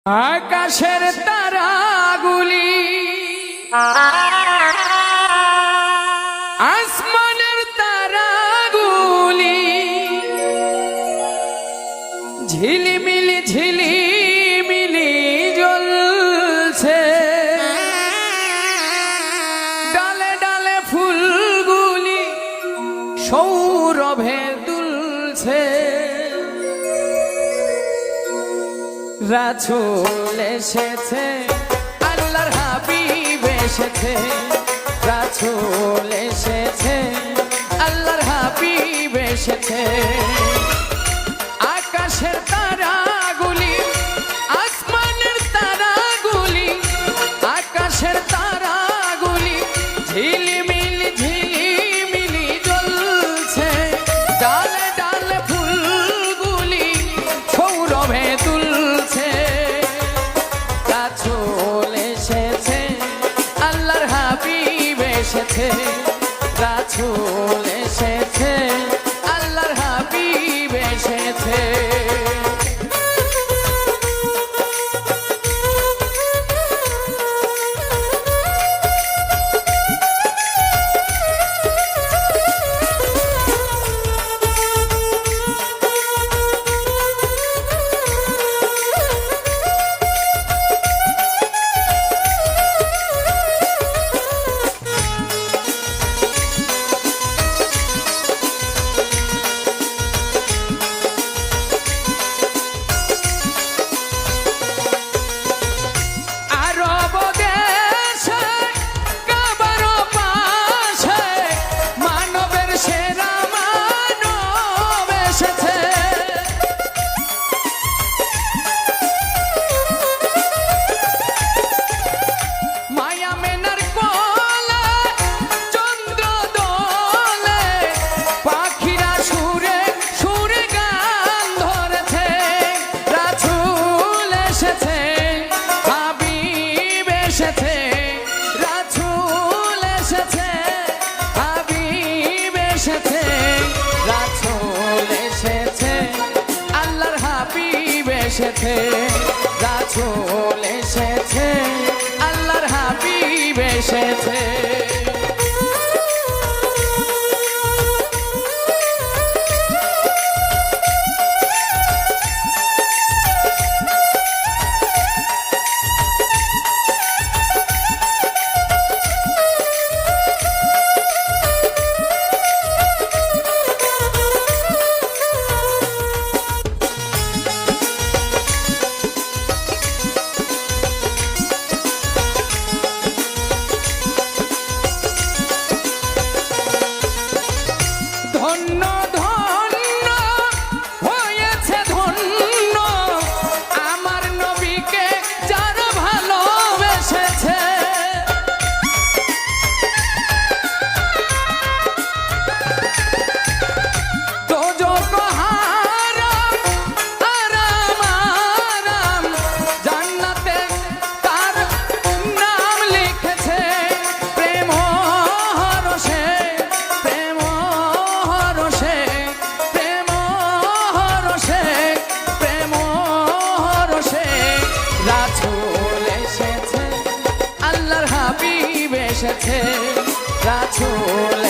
আকাশের তারাগুলি আসমানের তারাগুলি ঝিলিমিলি ঝিলিমিলি জ্বলছে, ডালে ডালে ফুলগুলি সৌরভে দুলছে। রাসূল এসেছে, আল্লাহর হাবিব এসেছে। রাসূল এসেছে, আল্লাহর হাবিব এসেছে। আকাশের তারাগুলি আসমানের তারাগুলি, আকাশের তারাগুলি ঝিলিমিলি ঝিলিমিলি জ্বলছে, ডালে ডালে ফুলগুলি সৌরভে তুলছে। রাসূল এসেছে, আল্লাহর হাবিব এসেছে। রাসূল এসেছে, আল্লাহর হাবিব এসেছে। রাসূল এসেছে, হাবিব এসেছে। রাসূল এসেছে, আল্লাহর হাবিব এসেছে। রাসূল এসেছে, আল্লাহর হাবিব এসেছে। ধন্য ধন্য হয়েছে ধন্য আমার নবীকে যারা ভালোবেসেছে। দোজখ হারাম আরাম আরাম, জান্নাতে তার নাম লিখেছে। প্রেম হরষে প্রেম হরষে প্রেম হরষে প্রেম হরষে। রাসূল এসেছে, আল্লাহর হাবিব এসেছে। রাসূল